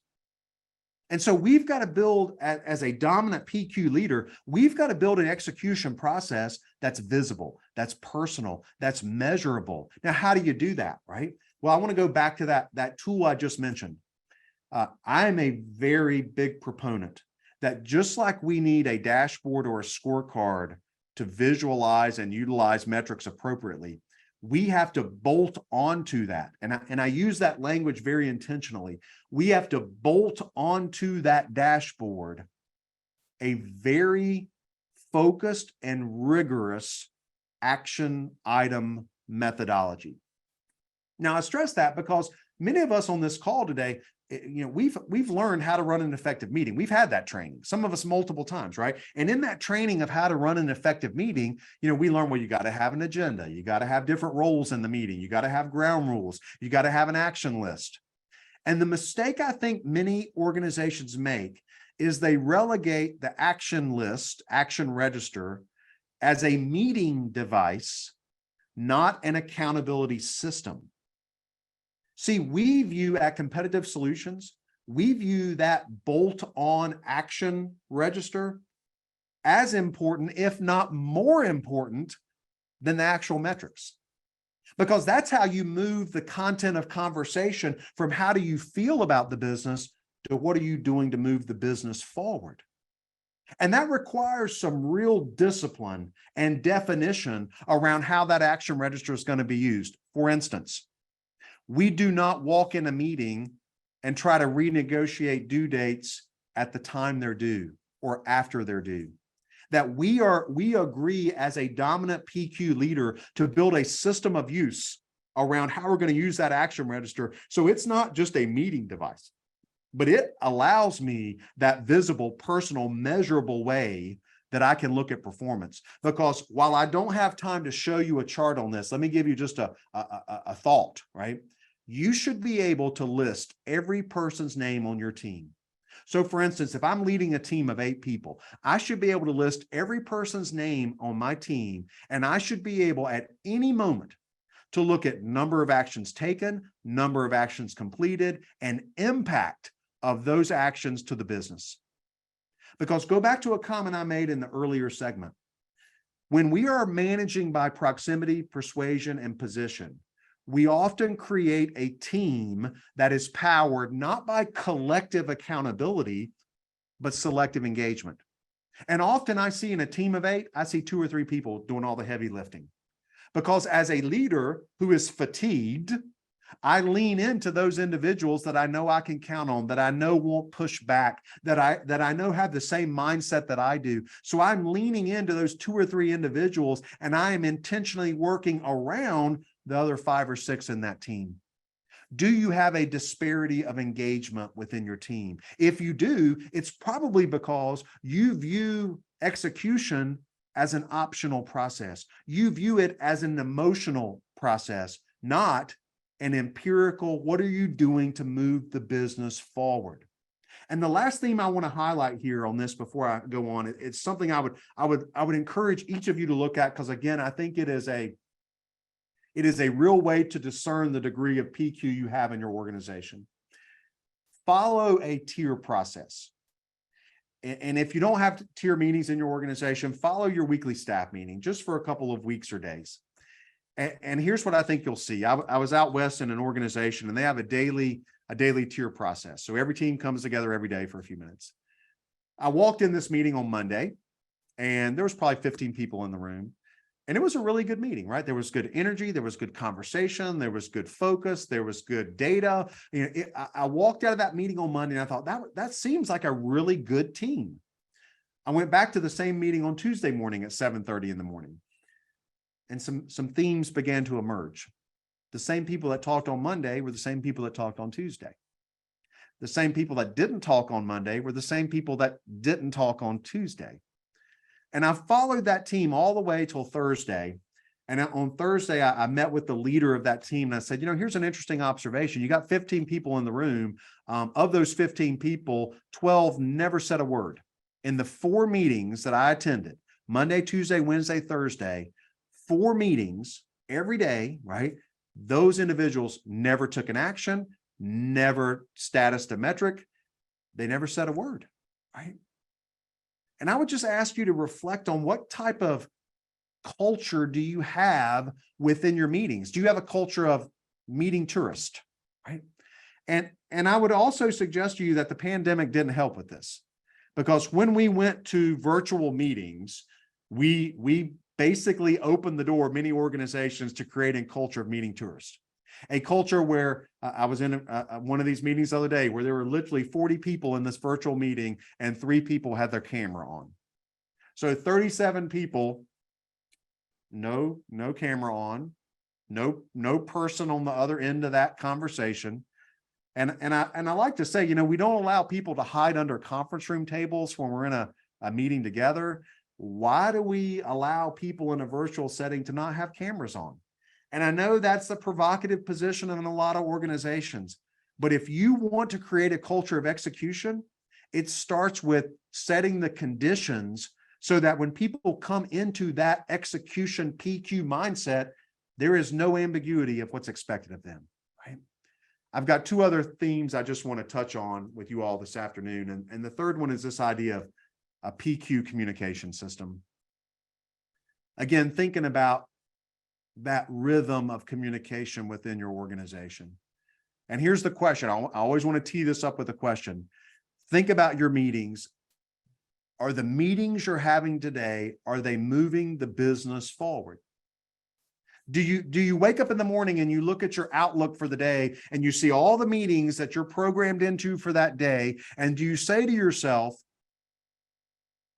And so we've got to build, as a dominant PQ leader, we've got to build an execution process that's visible, that's personal, that's measurable. Now, how do you do that, right? Well, I want to go back to that tool I just mentioned. I'm a very big proponent that just like we need a dashboard or a scorecard to visualize and utilize metrics appropriately, we have to bolt onto that. And I use that language very intentionally. We have to bolt onto that dashboard a very focused and rigorous action item methodology. Now, I stress that because many of us on this call today, we've learned how to run an effective meeting. We've had that training, some of us multiple times, right? And in that training of how to run an effective meeting, we learn, well, you got to have an agenda. You got to have different roles in the meeting. You got to have ground rules. You got to have an action list. And the mistake I think many organizations make is they relegate the action list, action register, as a meeting device, not an accountability system. See, we view at Competitive Solutions, we view that bolt-on action register as important, if not more important, than the actual metrics. Because that's how you move the content of conversation from how do you feel about the business to what are you doing to move the business forward. And that requires some real discipline and definition around how that action register is going to be used. For instance, we do not walk in a meeting and try to renegotiate due dates at the time they're due or after they're due. That we agree as a dominant PQ leader to build a system of use around how we're going to use that action register. So it's not just a meeting device, but it allows me that visible, personal, measurable way that I can look at performance. Because while I don't have time to show you a chart on this, let me give you just a thought, right? You should be able to list every person's name on your team. So for instance, if I'm leading a team of 8 people, I should be able to list every person's name on my team, and I should be able at any moment to look at number of actions taken, number of actions completed, and impact of those actions to the business. Because go back to a comment I made in the earlier segment. When we are managing by proximity, persuasion, and position, we often create a team that is powered not by collective accountability, but selective engagement. And often I see in a team of 8, I see 2 or 3 people doing all the heavy lifting. Because as a leader who is fatigued, I lean into those individuals that I know I can count on, that I know won't push back, that I know have the same mindset that I do. So I'm leaning into those 2 or 3 individuals, and I am intentionally working around the other 5 or 6 in that team. Do you have a disparity of engagement within your team? If you do, it's probably because you view execution as an optional process. You view it as an emotional process, not an empirical, what are you doing to move the business forward? And the last theme I want to highlight here on this before I go on, it's something I would encourage each of you to look at, because again, I think it is a real way to discern the degree of PQ you have in your organization. Follow a tier process. And if you don't have tier meetings in your organization, follow your weekly staff meeting just for a couple of weeks or days. And here's what I think you'll see. I was out west in an organization, and they have a daily tier process. So every team comes together every day for a few minutes. I walked in this meeting on Monday, and there was probably 15 people in the room. And it was a really good meeting, right? There was good energy, there was good conversation, there was good focus, there was good data. I walked out of that meeting on Monday, and I thought that seems like a really good team. I went back to the same meeting on Tuesday morning at 7:30 in the morning, and some themes began to emerge. The same people that talked on Monday were the same people that talked on Tuesday. The same people that didn't talk on Monday were the same people that didn't talk on Tuesday. And I followed that team all the way till Thursday. And on Thursday, I met with the leader of that team, and I said, here's an interesting observation. You got 15 people in the room. Of those 15 people, 12 never said a word. In the 4 meetings that I attended, Monday, Tuesday, Wednesday, Thursday, 4 meetings every day, right? Those individuals never took an action, never statused a metric. They never said a word, right? And I would just ask you to reflect on what type of culture do you have within your meetings? Do you have a culture of meeting tourist, right? And I would also suggest to you that the pandemic didn't help with this, because when we went to virtual meetings, we basically opened the door of many organizations to creating a culture of meeting tourists. A culture where I was in one of these meetings the other day where there were literally 40 people in this virtual meeting, and 3 people had their camera on. So 37 people no camera on, no person on the other end of that conversation. And I like to say, we don't allow people to hide under conference room tables when we're in a meeting together. Why do we allow people in a virtual setting to not have cameras on? And I know that's the provocative position in a lot of organizations, but if you want to create a culture of execution, it starts with setting the conditions so that when people come into that execution PQ mindset, there is no ambiguity of what's expected of them, right? I've got two other themes I just want to touch on with you all this afternoon. And the third one is this idea of a PQ communication system. Again, thinking about that rhythm of communication within your organization. And here's the question. I always want to tee this up with a question. Think about your meetings. Are the meetings you're having today, are they moving the business forward? Do you wake up in the morning and you look at your outlook for the day and you see all the meetings that you're programmed into for that day? And do you say to yourself,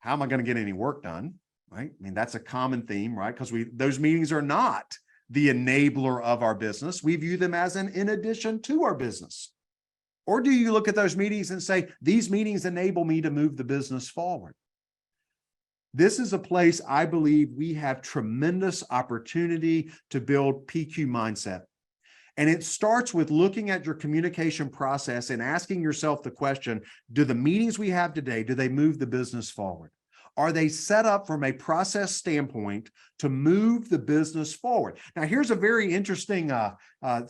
how am I going to get any work done? Right? I mean, that's a common theme, right? Because those meetings are not the enabler of our business. We view them as in addition to our business. Or do you look at those meetings and say, these meetings enable me to move the business forward? This is a place I believe we have tremendous opportunity to build PQ mindset. And it starts with looking at your communication process and asking yourself the question, do the meetings we have today, do they move the business forward? Are they set up from a process standpoint to move the business forward? Now, here's a very interesting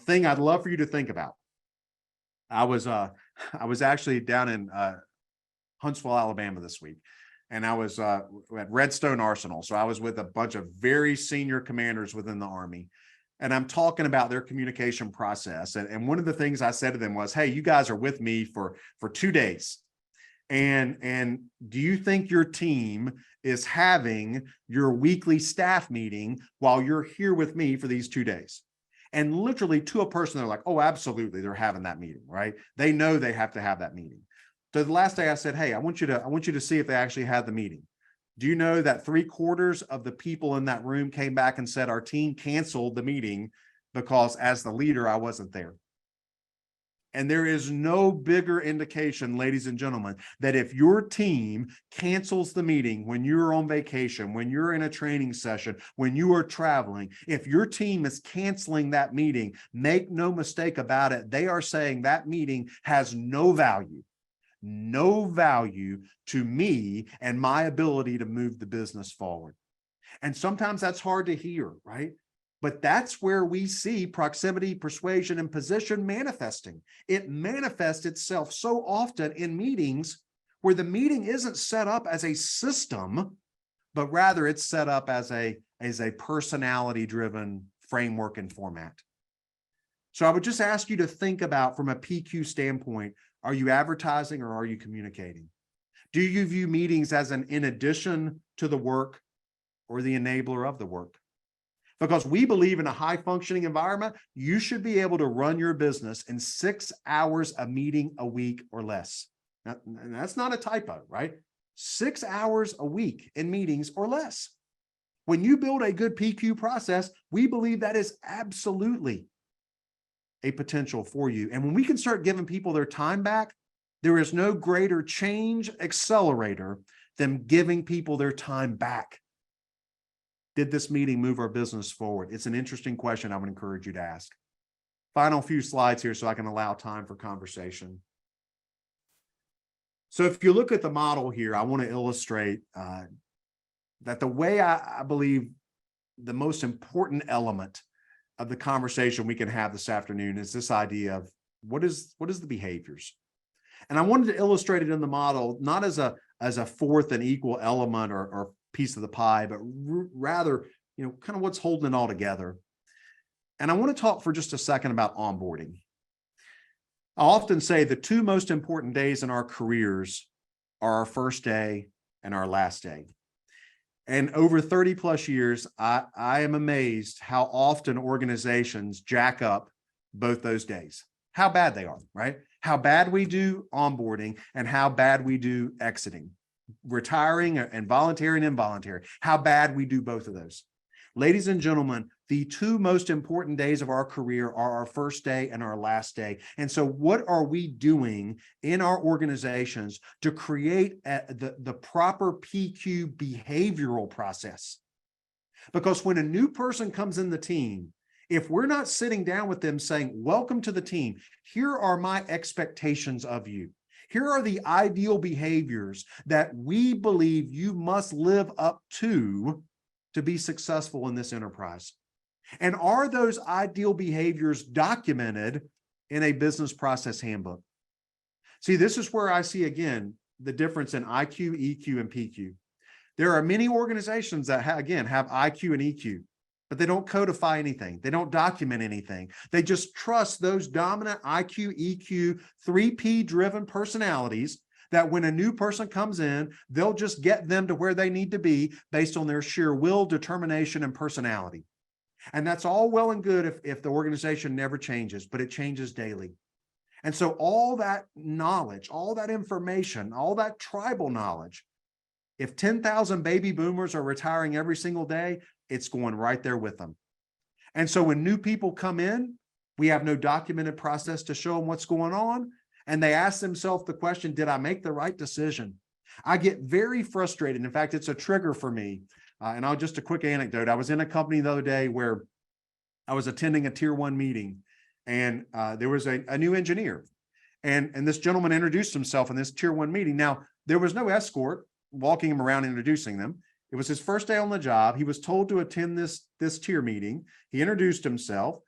thing I'd love for you to think about. I was actually down in Huntsville, Alabama this week. And I was at Redstone Arsenal. So I was with a bunch of very senior commanders within the Army. And I'm talking about their communication process. And one of the things I said to them was, hey, you guys are with me for 2 days. And do you think your team is having your weekly staff meeting while you're here with me for these 2 days? And literally to a person, they're like, oh, absolutely. They're having that meeting, right? They know they have to have that meeting. So the last day I said, hey, I want you to see if they actually had the meeting. Do you know that 3/4 of the people in that room came back and said our team canceled the meeting because as the leader, I wasn't there? And there is no bigger indication, ladies and gentlemen, that if your team cancels the meeting when you're on vacation, when you're in a training session, when you are traveling, if your team is canceling that meeting, make no mistake about it, they are saying that meeting has no value to me and my ability to move the business forward. And sometimes that's hard to hear, right? But that's where we see proximity, persuasion, and position manifesting. It manifests itself so often in meetings where the meeting isn't set up as a system, but rather it's set up as a personality-driven framework and format. So I would just ask you to think about, from a PQ standpoint, are you advertising or are you communicating? Do you view meetings as an in addition to the work or the enabler of the work? Because we believe in a high functioning environment, you should be able to run your business in 6 hours a meeting a week or less. Now, and that's not a typo, right? 6 hours a week in meetings or less. When you build a good PQ process, we believe that is absolutely a potential for you. And when we can start giving people their time back, there is no greater change accelerator than giving people their time back. Did this meeting move our business forward? It's an interesting question I would encourage you to ask. Final few slides here so I can allow time for conversation. So if you look at the model here, I want to illustrate that the way I believe the most important element of the conversation we can have this afternoon is this idea of what is the behaviors. And I wanted to illustrate it in the model, not as a fourth and equal element or piece of the pie, but rather, kind of what's holding it all together. And I want to talk for just a second about onboarding. I often say the two most important days in our careers are our first day and our last day. And over 30 plus years, I am amazed how often organizations jack up both those days, how bad they are, right? How bad we do onboarding and how bad we do exiting, retiring and voluntary and involuntary, how bad we do both of those. Ladies and gentlemen, the two most important days of our career are our first day and our last day. And so what are we doing in our organizations to create the proper PQ behavioral process? Because when a new person comes in the team, if we're not sitting down with them saying, welcome to the team, here are my expectations of you. Here are the ideal behaviors that we believe you must live up to be successful in this enterprise. And are those ideal behaviors documented in a business process handbook? See, this is where I see, again, the difference in IQ, EQ, and PQ. There are many organizations that, have IQ and EQ, but they don't codify anything. They don't document anything. They just trust those dominant IQ, EQ, 3P driven personalities that when a new person comes in, they'll just get them to where they need to be based on their sheer will, determination, and personality. And that's all well and good if the organization never changes, but it changes daily. And so all that knowledge, all that information, all that tribal knowledge, if 10,000 baby boomers are retiring every single day, it's going right there with them. And so when new people come in, we have no documented process to show them what's going on. And they ask themselves the question, did I make the right decision? I get very frustrated. In fact, it's a trigger for me. And I'll just a quick anecdote. I was in a company the other day where I was attending a tier 1 meeting, and there was a new engineer. And this gentleman introduced himself in this tier 1 meeting. Now, there was no escort walking him around introducing them. It was his first day on the job. He was told to attend this tier meeting. He introduced himself.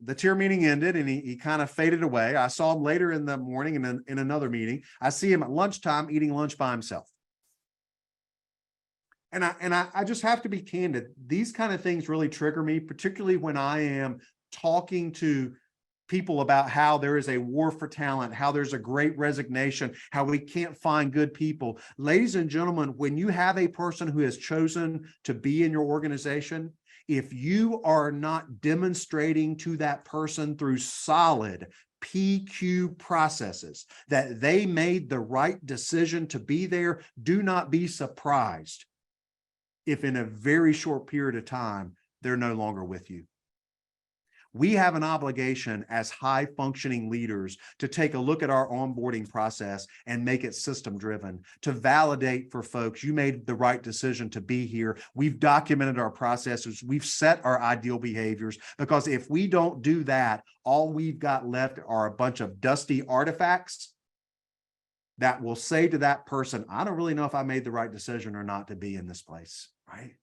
The tier meeting ended and he kind of faded away. I saw him later in the morning and in another meeting. I see him at lunchtime eating lunch by himself. And I just have to be candid. These kind of things really trigger me, particularly when I am talking to people about how there is a war for talent, how there's a great resignation, how we can't find good people. Ladies and gentlemen, when you have a person who has chosen to be in your organization, if you are not demonstrating to that person through solid PQ processes that they made the right decision to be there, do not be surprised if in a very short period of time, they're no longer with you. We have an obligation as high functioning leaders to take a look at our onboarding process and make it system driven, to validate for folks, you made the right decision to be here. We've documented our processes. We've set our ideal behaviors, because if we don't do that, all we've got left are a bunch of dusty artifacts that will say to that person, I don't really know if I made the right decision or not to be in this place, right?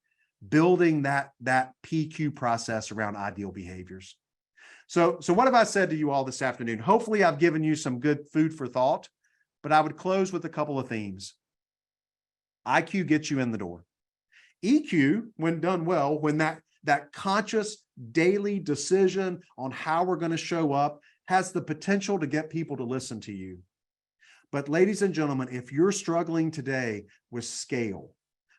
Building that PQ process around ideal behaviors. So what have I said to you all this afternoon? Hopefully I've given you some good food for thought, but I would close with a couple of themes. IQ gets you in the door. EQ, when done well, when that conscious daily decision on how we're going to show up has the potential to get people to listen to you. But ladies and gentlemen, if you're struggling today with scale,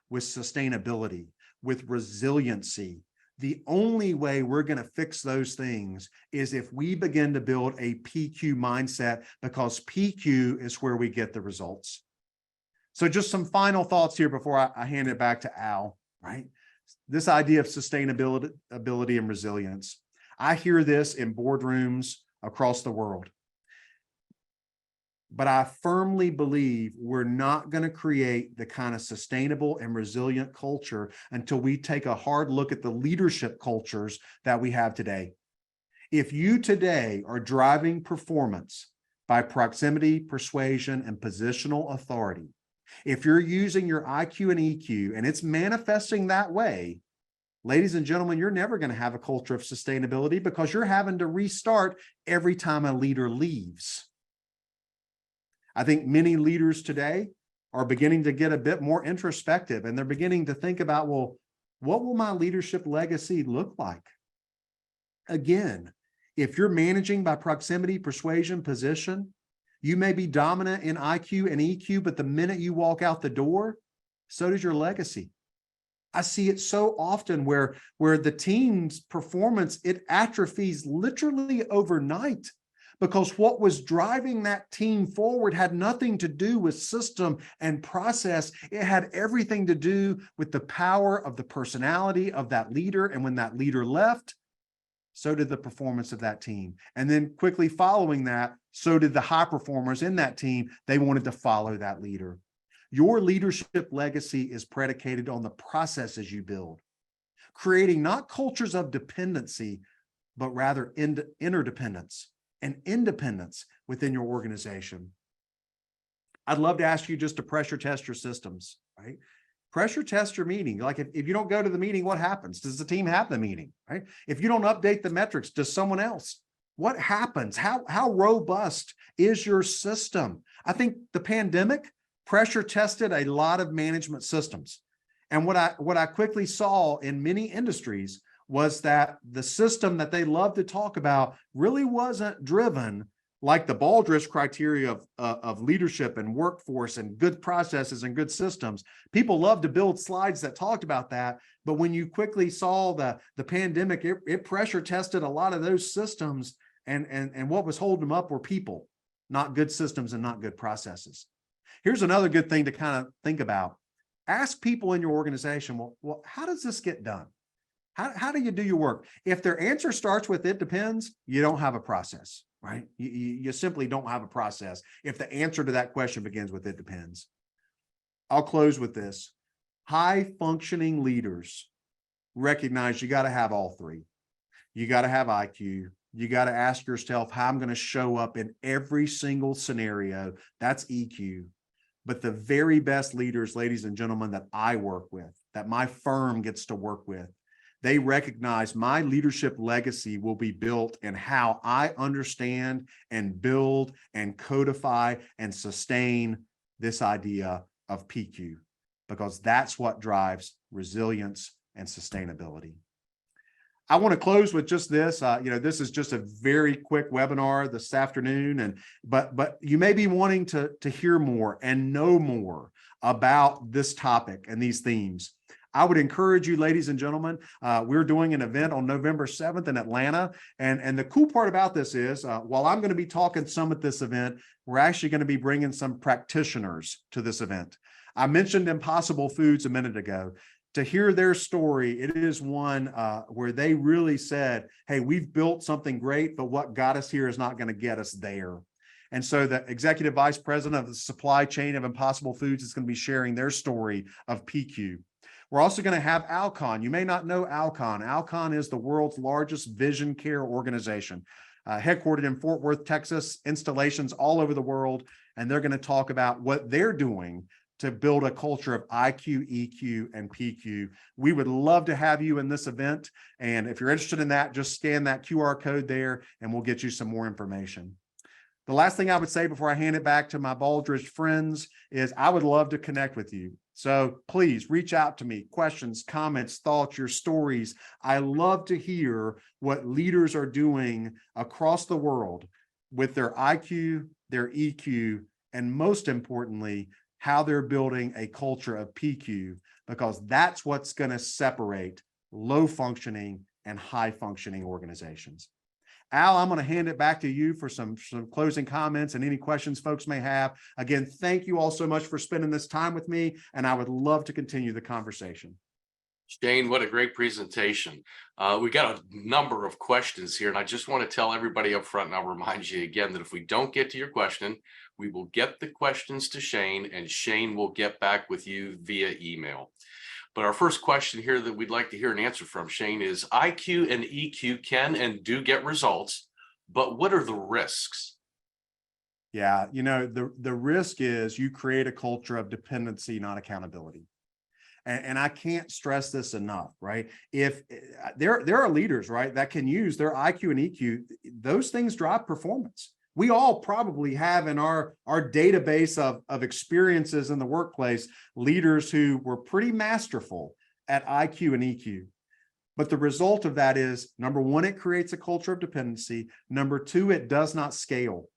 with sustainability, with resiliency, the only way we're going to fix those things is if we begin to build a PQ mindset, because PQ is where we get the results. So just some final thoughts here before I hand it back to Al, right? This idea of sustainability, ability, and resilience. I hear this in boardrooms across the world. But I firmly believe we're not going to create the kind of sustainable and resilient culture until we take a hard look at the leadership cultures that we have today. If you today are driving performance by proximity, persuasion, and positional authority, if you're using your IQ and EQ and it's manifesting that way, ladies and gentlemen, you're never going to have a culture of sustainability, because you're having to restart every time a leader leaves. I think many leaders today are beginning to get a bit more introspective, and they're beginning to think about, well, what will my leadership legacy look like? Again, if you're managing by proximity, persuasion, position, you may be dominant in IQ and EQ, but the minute you walk out the door, so does your legacy. I see it so often where the team's performance, it atrophies literally overnight, because what was driving that team forward had nothing to do with system and process. It had everything to do with the power of the personality of that leader. And when that leader left, so did the performance of that team. And then quickly following that, so did the high performers in that team. They wanted to follow that leader. Your leadership legacy is predicated on the processes you build, creating not cultures of dependency, but rather interdependence and independence within your organization. I'd love to ask you just to pressure test your systems, right? Pressure test your meeting. Like if you don't go to the meeting, what happens? Does the team have the meeting, right? If you don't update the metrics, does someone else? What happens? How robust is your system? I think the pandemic pressure tested a lot of management systems. And what I quickly saw in many industries was that the system that they love to talk about really wasn't driven like the Baldrige criteria of leadership and workforce and good processes and good systems. People love to build slides that talked about that. But when you quickly saw the pandemic, it pressure tested a lot of those systems, and what was holding them up were people, not good systems and not good processes. Here's another good thing to kind of think about. Ask people in your organization, well, how does this get done? How do you do your work? If their answer starts with "it depends," you don't have a process, right? You simply don't have a process if the answer to that question begins with "it depends." I'll close with this. High functioning leaders recognize you got to have all three. You got to have IQ. You got to ask yourself how I'm going to show up in every single scenario. That's EQ. But the very best leaders, ladies and gentlemen, that I work with, that my firm gets to work with, they recognize my leadership legacy will be built in how I understand and build and codify and sustain this idea of PQ, because that's what drives resilience and sustainability. I want to close with just this. This is just a very quick webinar this afternoon, but you may be wanting to hear more and know more about this topic and these themes. I would encourage you, ladies and gentlemen, we're doing an event on November 7th in Atlanta. And the cool part about this is, while I'm going to be talking some at this event, we're actually going to be bringing some practitioners to this event. I mentioned Impossible Foods a minute ago. To hear their story, it is one where they really said, hey, we've built something great, but what got us here is not going to get us there. And so the executive vice president of the supply chain of Impossible Foods is going to be sharing their story of PQ. We're also going to have Alcon. You may not know Alcon. Alcon is the world's largest vision care organization, headquartered in Fort Worth, Texas, installations all over the world. And they're going to talk about what they're doing to build a culture of IQ, EQ, and PQ. We would love to have you in this event. And if you're interested in that, just scan that QR code there and we'll get you some more information. The last thing I would say before I hand it back to my Baldrige friends is I would love to connect with you. So please reach out to me, questions, comments, thoughts, your stories. I love to hear what leaders are doing across the world with their IQ, their EQ, and most importantly, how they're building a culture of PQ, because that's what's going to separate low functioning and high functioning organizations. Al, I'm going to hand it back to you for some closing comments and any questions folks may have. Again, thank you all so much for spending this time with me, and I would love to continue the conversation. Shane, what a great presentation. We got a number of questions here, and I just want to tell everybody up front, and I'll remind you again that if we don't get to your question, we will get the questions to Shane, and Shane will get back with you via email. But our first question here that we'd like to hear an answer from, Shane, is IQ and EQ can and do get results, but what are the risks? Yeah, the risk is you create a culture of dependency, not accountability. And I can't stress this enough, right? If there are leaders, right, that can use their IQ and EQ, those things drive performance. We all probably have in our database of experiences in the workplace, leaders who were pretty masterful at IQ and EQ. But the result of that is, number one, it creates a culture of dependency. Number two, it does not scale.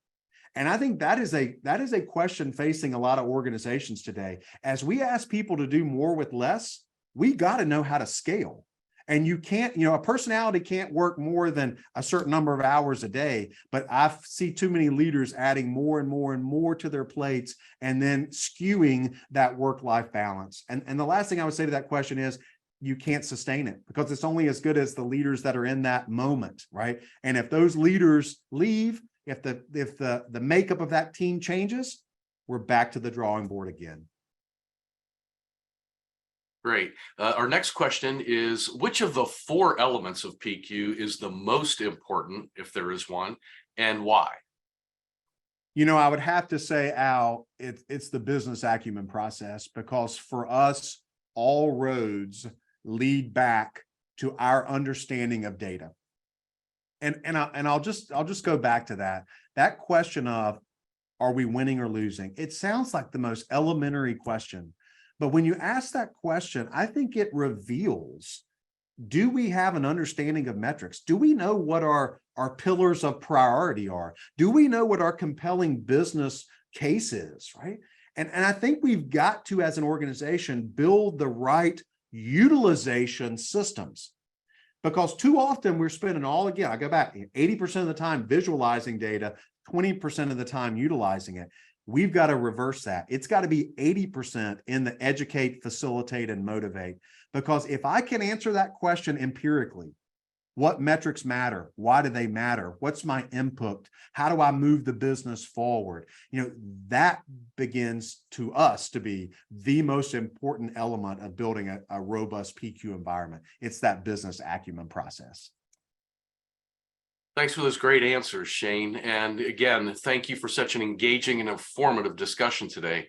And I think that is a question facing a lot of organizations today. As we ask people to do more with less, we got to know how to scale. And you can't, a personality can't work more than a certain number of hours a day, but I see too many leaders adding more and more and more to their plates and then skewing that work-life balance. And the last thing I would say to that question is, you can't sustain it because it's only as good as the leaders that are in that moment, right? And if those leaders leave, if the makeup of that team changes, we're back to the drawing board again. Great. Our next question is, which of the 4 elements of PQ is the most important, if there is one, and why? I would have to say, Al, it's the business acumen process, because for us, all roads lead back to our understanding of data. And I'll just go back to that question of, are we winning or losing? It sounds like the most elementary question, but when you ask that question, I think it reveals, do we have an understanding of metrics? Do we know what our pillars of priority are? Do we know what our compelling business case is, right? And I think we've got to, as an organization, build the right utilization systems, because too often we're spending I go back, 80% of the time visualizing data, 20% of the time utilizing it. We've got to reverse that. It's got to be 80% in the educate, facilitate, and motivate. Because if I can answer that question empirically, what metrics matter? Why do they matter? What's my input? How do I move the business forward? That begins to us to be the most important element of building a robust PQ environment. It's that business acumen process. Thanks for those great answers, Shane. And again, thank you for such an engaging and informative discussion today.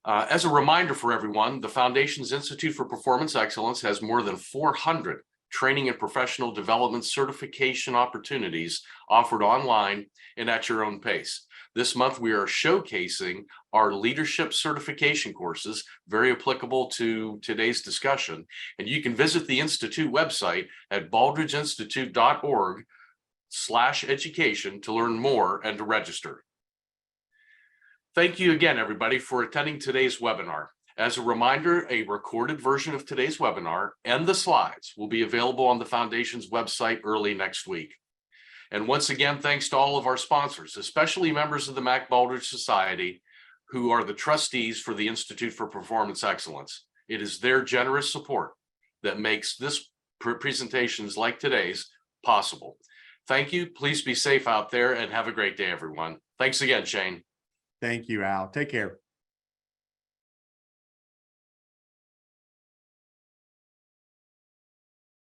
As a reminder for everyone, the Foundation's Institute for Performance Excellence has more than 400 training and professional development certification opportunities offered online and at your own pace. This month, we are showcasing our leadership certification courses, very applicable to today's discussion. And you can visit the Institute website at baldrigeinstitute.org/education to learn more and to register. Thank you again, everybody, for attending today's webinar. As a reminder, a recorded version of today's webinar and the slides will be available on the Foundation's website early next week. And once again, thanks to all of our sponsors, especially members of the Mac Baldrige Society, who are the trustees for the Institute for Performance Excellence. It is their generous support that makes this presentations like today's possible. Thank you. Please be safe out there and have a great day, everyone. Thanks again, Shane. Thank you, Al. Take care.